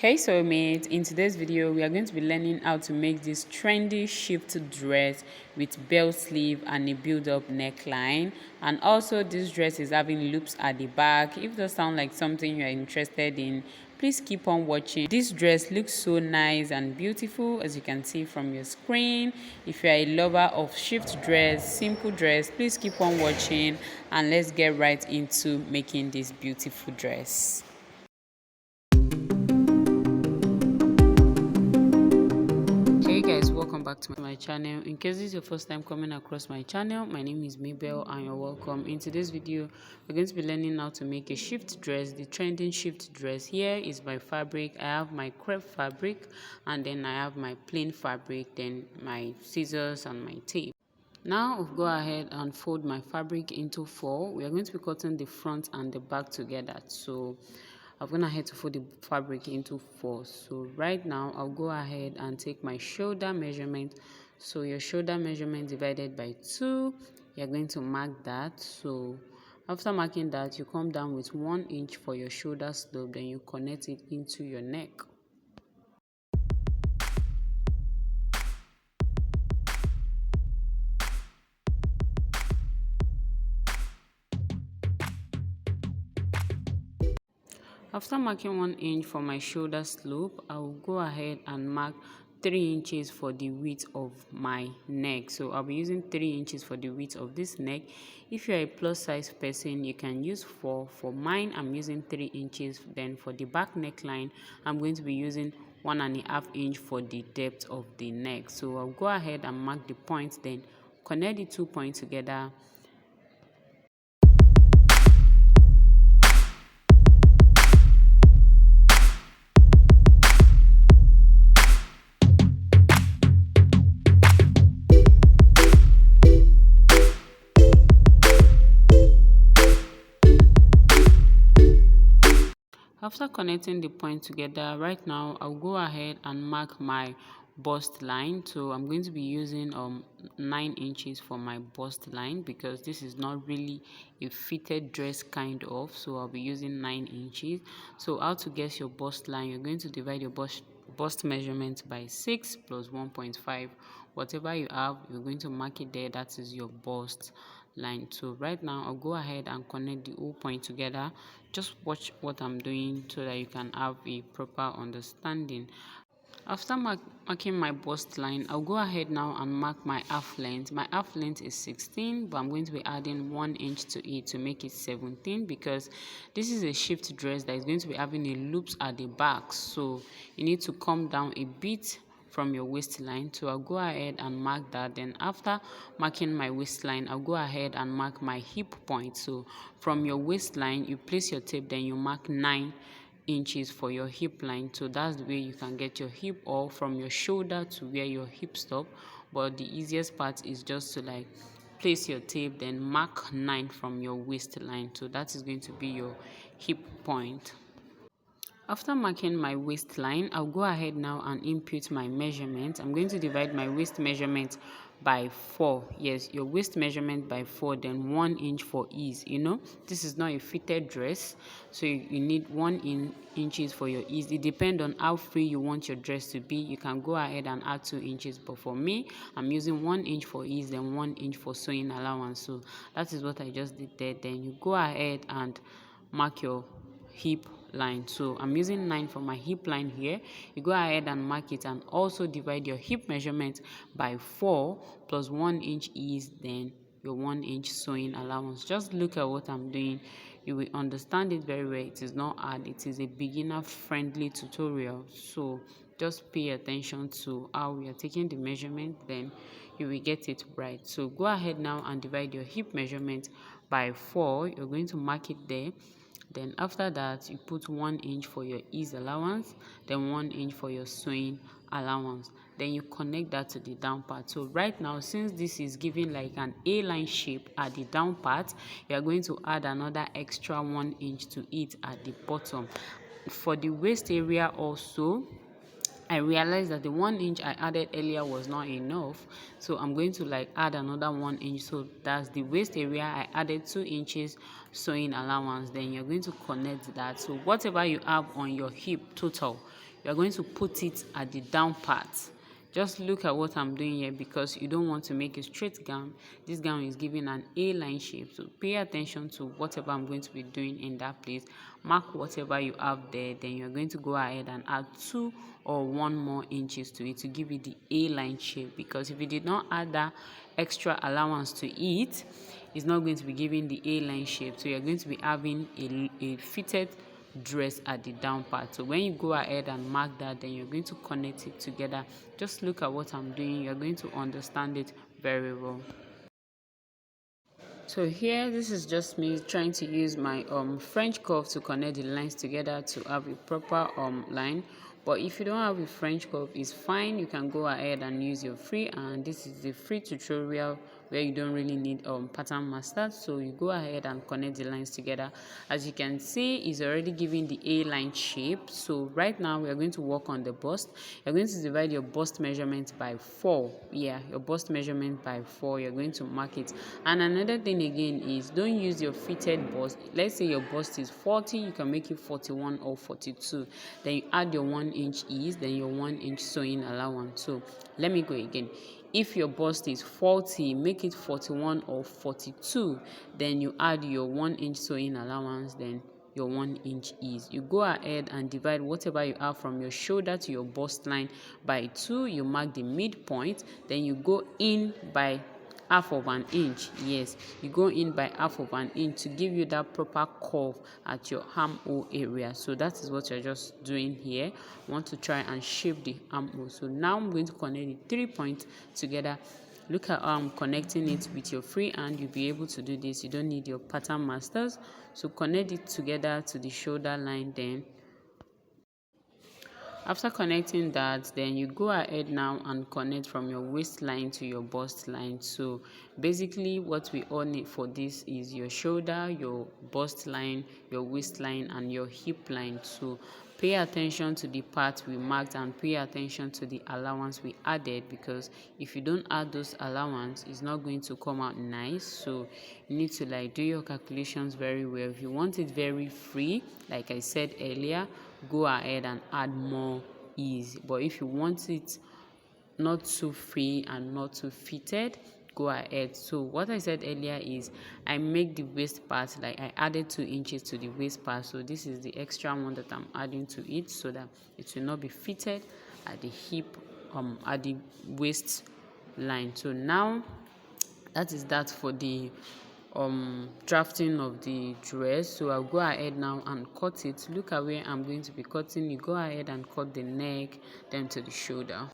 Hey soulmates, in today's video we are going to be learning how to make this trendy shift dress with bell sleeve and a build-up neckline. And also this dress is having loops at the back. If that sounds like something you are interested in, please keep on watching. This dress looks so nice and beautiful, as you can see from your screen. If you are a lover of shift dress, simple dress, please keep on watching and let's get right into making this beautiful dress. Hey guys, welcome back to my channel. In case this is your first time coming across my channel, my name is Mabel and you're welcome. In today's video we're going to be learning how to make a shift dress, the trending shift dress. Here is my fabric. I have my crepe fabric and then I have my plain fabric, then my scissors and my tape. Now we'll go ahead and fold my fabric into four. We are going to be cutting the front and the back together, so I'm gonna head to fold the fabric into four. So right now I'll go ahead and take my shoulder measurement. So your shoulder measurement divided by 2, you're going to mark that. So after marking that, you come down with 1 inch for your shoulder slope, then you connect it into your neck. After marking 1 inch for my shoulder slope, I will go ahead and mark 3 inches for the width of my neck. So I'll be using 3 inches for the width of this neck. If you're a plus size person, you can use 4. For mine, I'm using 3 inches. Then for the back neckline, I'm going to be using 1.5 inch for the depth of the neck. So I'll go ahead and mark the points, then connect the 2 points together. After connecting the point together, right now I'll go ahead and mark my bust line. So I'm going to be using 9 inches for my bust line because this is not really a fitted dress kind of, so I'll be using 9 inches. So how to guess your bust line? You're going to divide your bust measurement by 6 plus 1.5. Whatever you have, you're going to mark it there. That is your bust line. So right now I'll go ahead and connect the whole point together. Just watch what I'm doing so that you can have a proper understanding. After marking my bust line, I'll go ahead now and mark my half length. My half length is 16, but I'm going to be adding 1 inch to it to make it 17 because this is a shift dress that is going to be having a loops at the back. So you need to come down a bit from your waistline. So I'll go ahead and mark that. Then after marking my waistline, I'll go ahead and mark my hip point. So from your waistline, you place your tape, then you mark 9 inches for your hip line. So that's the way you can get your hip all from your shoulder to where your hip stop. But the easiest part is just to like place your tape, then mark 9 from your waistline. So that is going to be your hip point. After marking my waistline, I'll go ahead now and input my measurement. I'm going to divide my waist measurement by 4. Yes, your waist measurement by 4, then 1 inch for ease. You know, this is not a fitted dress, so you need 1 inches for your ease. It depends on how free you want your dress to be. You can go ahead and add 2 inches, but for me, I'm using 1 inch for ease, then 1 inch for sewing allowance. So that is what I just did there. Then you go ahead and mark your hip line. So I'm using 9 for my hip line here. You go ahead and mark it and also divide your hip measurement by 4 plus 1 inch is then your 1 inch sewing allowance. Just look at what I'm doing. You will understand it very well. It is not hard. It is a beginner friendly tutorial. So just pay attention to how we are taking the measurement, then you will get it right. So go ahead now and divide your hip measurement by 4. You're going to mark it there. Then after that, you put 1 inch for your ease allowance, then 1 inch for your sewing allowance. Then you connect that to the down part. So right now, since this is giving like an A-line shape at the down part, you are going to add another extra 1 inch to it at the bottom. For the waist area also, I realized that the 1 inch I added earlier was not enough, so I'm going to like add another 1 inch. So that's the waist area. I added 2 inches sewing allowance. Then you're going to connect that. So whatever you have on your hip total, you're going to put it at the down part. Just look at what I'm doing here, because you don't want to make a straight gown. This gown is giving an A-line shape, so pay attention to whatever I'm going to be doing in that place. Mark whatever you have there, then you're going to go ahead and add 2 or 1 more inches to it to give it the A-line shape, because if you did not add that extra allowance to it, it's not going to be giving the A-line shape. So you're going to be having a fitted dress at the down part. So when you go ahead and mark that, then you're going to connect it together. Just look at what I'm doing. You're going to understand it very well. So here, this is just me trying to use my French curve to connect the lines together to have a proper line. But if you don't have a French curve, it's fine. You can go ahead and use your free, and this is the free tutorial where you don't really need pattern master. So you go ahead and connect the lines together. As you can see, it's already giving the A line shape. So right now we are going to work on the bust. You're going to divide your bust measurement by 4. Yeah, your bust measurement by 4. You're going to mark it. And another thing again is, don't use your fitted bust. Let's say your bust is 40, you can make it 41 or 42. Then you add your 1 inch ease, then your 1 inch sewing allowance. So let me go again. If your bust is 40, make it 41 or 42. Then you add your 1 inch sewing allowance, then your 1 inch ease. You go ahead and divide whatever you have from your shoulder to your bust line by 2. You mark the midpoint, then you go in by half of an inch. Yes, you go in by half of an inch to give you that proper curve at your armhole area. So that is what you're just doing here. I want to try and shape the armhole. So now I'm going to connect the 3 points together. Look at how I'm connecting it with your free hand. You'll be able to do this. You don't need your pattern masters. So connect it together to the shoulder line. Then after connecting that, then you go ahead now and connect from your waistline to your bust line. So basically what we all need for this is your shoulder, your bust line, your waistline, and your hip line. So pay attention to the part we marked and pay attention to the allowance we added, because if you don't add those allowance, it's not going to come out nice. So you need to like do your calculations very well. If you want it very free, like I said earlier, go ahead and add more ease. But if you want it not too free and not too fitted, go ahead. So what I said earlier is I make the waist part, like I added 2 inches to the waist part. So this is the extra one that I'm adding to it, so that it will not be fitted at the hip at the waist line. So now that is that for the drafting of the dress. So I'll go ahead now and cut it. Look at where I'm going to be cutting. You go ahead and cut the neck, then to the shoulder.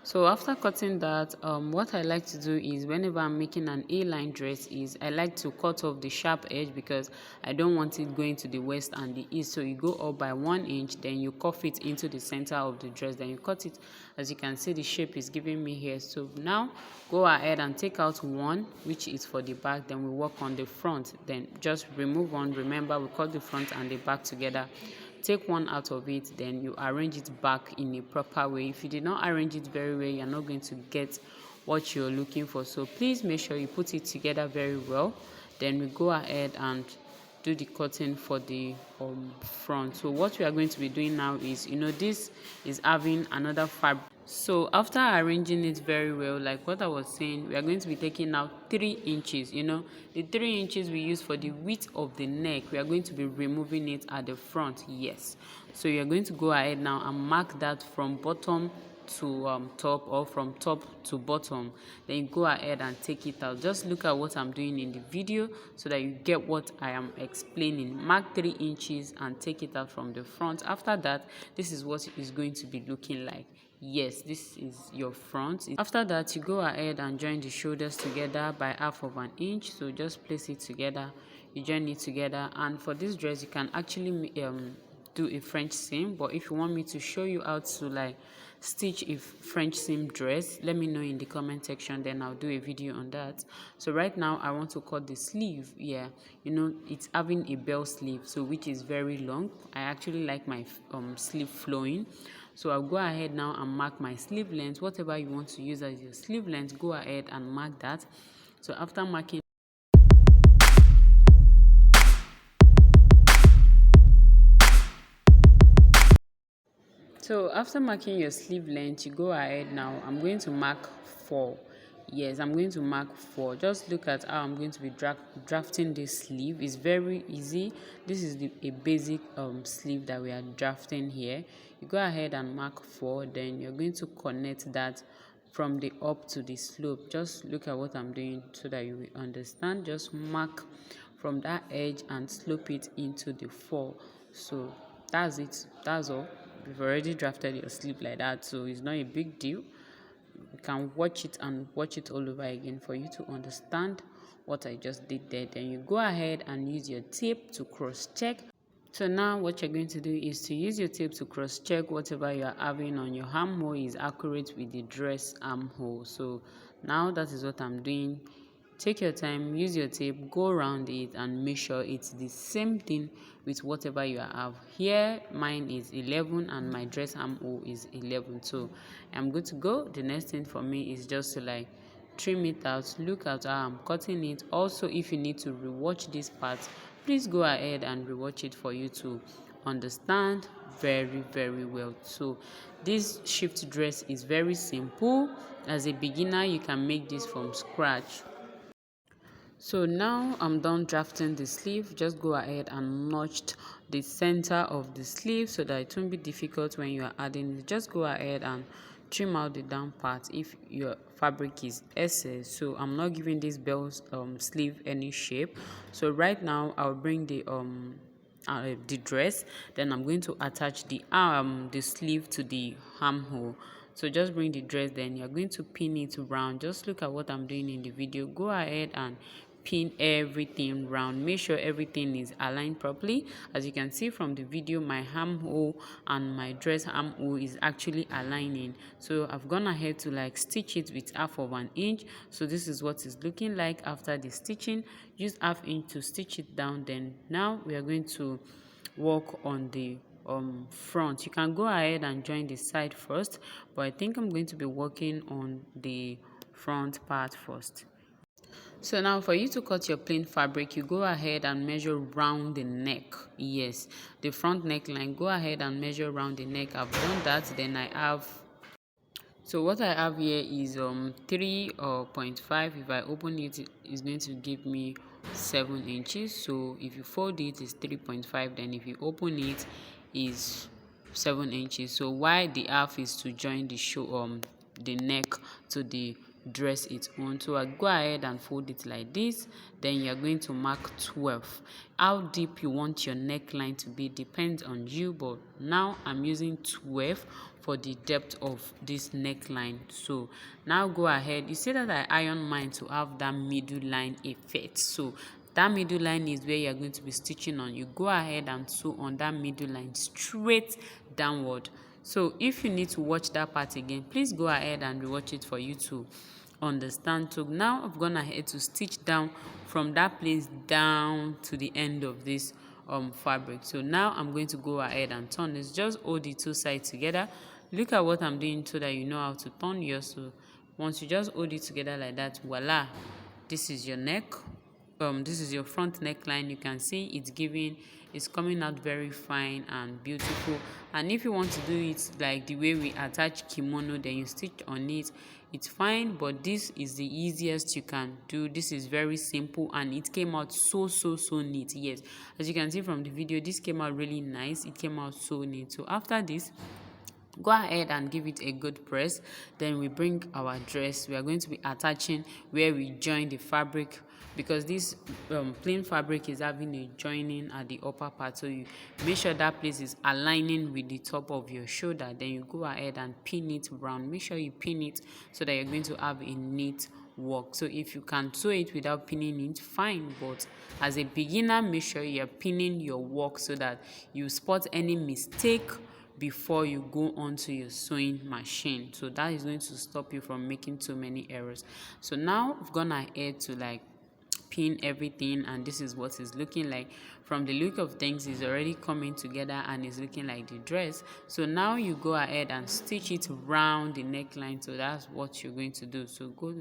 So after cutting that, what I like to do is, whenever I'm making an A-line dress, is I like to cut off the sharp edge, because I don't want it going to the west and the east. So you go up by 1 inch, then you cuff it into the center of the dress, then you cut it. As you can see, the shape is giving me here. So now go ahead and take out one, which is for the back, then we work on the front. Then just remove one. Remember, we cut the front and the back together. Take one out of it, then you arrange it back in a proper way. If you did not arrange it very well, you're not going to get what you're looking for. So please make sure you put it together very well. Then we go ahead and do the cutting for the front. So what we are going to be doing now is, this is having another fabric. So after arranging it very well, like what I was saying, we are going to be taking out 3 inches. The 3 inches we use for the width of the neck, we are going to be removing it at the front. Yes. So you're going to go ahead now and mark that from bottom to top, or from top to bottom, then you go ahead and take it out. Just look at what I'm doing in the video so that you get what I am explaining. Mark 3 inches and take it out from the front. After that, this is what it's going to be looking like. Yes, this is your front. After that, you go ahead and join the shoulders together by 1/2 inch. So just place it together, you join it together. And for this dress, you can actually do a French seam, but if you want me to show you how to like stitch a French seam dress, let me know in the comment section, then I'll do a video on that. So right now I want to cut the sleeve. Yeah, you know, it's having a bell sleeve, so which is very long. I actually like my sleeve flowing, so I'll go ahead now and mark my sleeve length. Whatever you want to use as your sleeve length, go ahead and mark that. So after marking, so after marking your sleeve length, you go ahead now. I'm going to mark 4. Yes, I'm going to mark 4. Just look at how I'm going to be drafting this sleeve. It's very easy. This is a basic sleeve that we are drafting here. You go ahead and mark 4. Then you're going to connect that from the up to the slope. Just look at what I'm doing so that you will understand. Just mark from that edge and slope it into the 4. So that's it. That's all. You've already drafted your sleeve like that, so it's not a big deal. You can watch it and watch it all over again for you to understand what I just did there. Then you go ahead and use your tape to cross check. So now what you're going to do is to use your tape to cross check whatever you are having on your armhole is accurate with the dress armhole. So now that is what I'm doing. Take your time, use your tape, go around it and make sure it's the same thing with whatever you have. Here mine is 11 and my dress armhole is 11, so I'm good to go. The next thing for me is just to like trim it out. Look at how I'm cutting it. Also, if you need to rewatch this part, please go ahead and rewatch it for you to understand very well. So this shift dress is very simple. As a beginner, you can make this from scratch. So now I'm done drafting the sleeve. Just go ahead and notch the center of the sleeve so that it won't be difficult when you are adding it. Just go ahead and trim out the down part if your fabric is excess. So I'm not giving this bell sleeve any shape. So right now I'll bring the dress, then I'm going to attach the sleeve to the armhole. So just bring the dress, then you're going to pin it round. Just look at what I'm doing in the video. Go ahead and pin everything round. Make sure everything is aligned properly. As you can see from the video, my armhole and my dress armhole is actually aligning. So I've gone ahead to like stitch it with 1/2 inch. So this is what it's looking like after the stitching. Use 1/2 inch to stitch it down. Then now we are going to work on the front. You can go ahead and join the side first, but I think I'm going to be working on the front part first. So now for you to cut your plain fabric, you go ahead and measure round the neck. Yes, the front neckline, go ahead and measure round the neck. I've done that. Then I have, so what I have here is 3.5. If I open it, it's going to give me 7 inches. So if you fold it, it's 3.5. Then if you open it, is 7 inches. So why the half is to join the neck to the dress its own. So I go ahead and fold it like this. Then you're going to mark 12. How deep you want your neckline to be depends on you, but now I'm using 12 for the depth of this neckline. So now go ahead. You see that I iron mine to have that middle line effect. So that middle line is where you're going to be stitching on. You go ahead and sew on that middle line straight downward. So if you need to watch that part again, please go ahead and rewatch it for you to understand. So now I've gone ahead to stitch down from that place down to the end of this fabric. So now I'm going to go ahead and turn this. Just hold the two sides together. Look at what I'm doing so that you know how to turn yours. So once you just hold it together like that, voila, this is your neck. This is your front neckline. You can see it's coming out very fine and beautiful. And if you want to do it like the way we attach kimono, then you stitch on it, it's fine. But this is the easiest you can do. This is very simple and it came out so neat. Yes, as you can see from the video, this came out really nice. It came out so neat. So after this, Go ahead and give it a good press. Then we bring our dress. We are going to be attaching where we join the fabric, because this plain fabric is having a joining at the upper part, so you make sure that place is aligning with the top of your shoulder. Then you go ahead and pin it round. Make sure you pin it so that you're going to have a neat work. So if you can sew it without pinning it, fine, but as a beginner, make sure you're pinning your work so that you spot any mistake before you go onto your sewing machine. So that is going to stop you from making too many errors. So now I've gone ahead to like pin everything, and this is what it's looking like. From the look of things, it's already coming together and it's looking like the dress. So now you go ahead and stitch it round the neckline. So that's what you're going to do. So go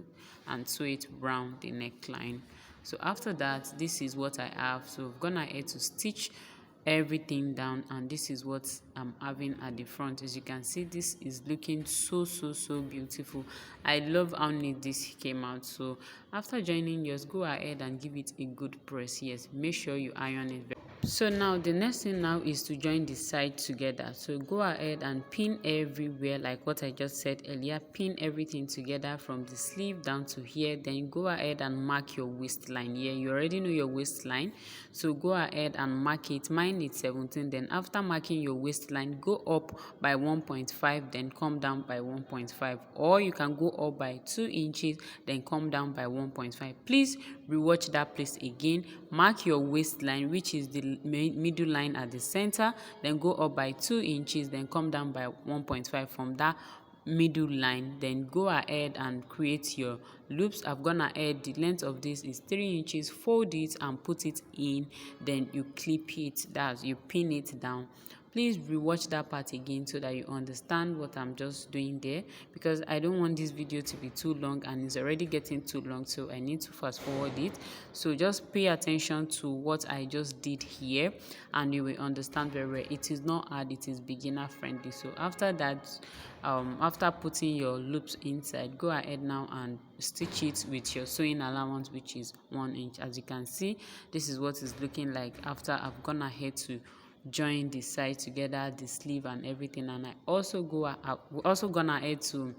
and sew it round the neckline. So after that, this is what I have. So I've gone ahead to stitch everything down, and this is what I'm having at the front. As you can see, this is looking so beautiful. I love how neat this came out. So after joining yours, go ahead and give it a good press. Yes, make sure you iron it. So now the next thing now is to join the side together. So go ahead and pin everywhere, like what I just said earlier. Pin everything together from the sleeve down to here. Then go ahead and mark your waistline here. You already know your waistline, so go ahead and mark it. Mine is 17. Then after marking your waistline, go up by 1.5, then come down by 1.5, or you can go up by 2 inches then come down by 1.5. Please rewatch that place again. Mark your waistline, which is the middle line at the center, then go up by 2 inches then come down by 1.5 from that middle line. Then go ahead and create your loops. I've gone ahead, the length of this is 3 inches. Fold it and put it in, then you clip it, that's you pin it down. Please rewatch that part again so that you understand what I'm just doing there, because I don't want this video to be too long and it's already getting too long, so I need to fast forward it. So just pay attention to what I just did here and you will understand very well. It is not hard, it is beginner friendly. So after that, after putting your loops inside, go ahead now and stitch it with your sewing allowance, which is 1 inch. As you can see, this is what it's looking like after I've gone ahead to join the side together, the sleeve and everything. And I also gone ahead to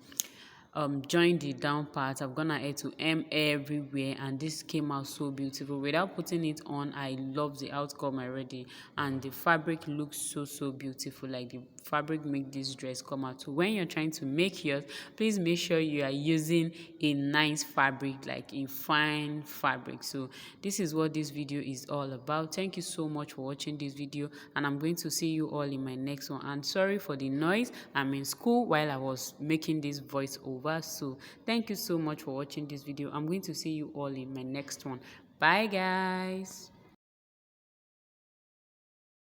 join the down part. I've gone ahead to hem everywhere, and this came out so beautiful. Without putting it on, I love the outcome already, and the fabric looks so beautiful. Like the fabric make this dress come out. So when you're trying to make yours, please make sure you are using a nice fabric, like a fine fabric. So this is what this video is all about. Thank you so much for watching this video, and I'm going to see you all in my next one. And sorry for the noise, I'm in school while I was making this voice over. So thank you so much for watching this video. I'm going to see you all in my next one. Bye guys.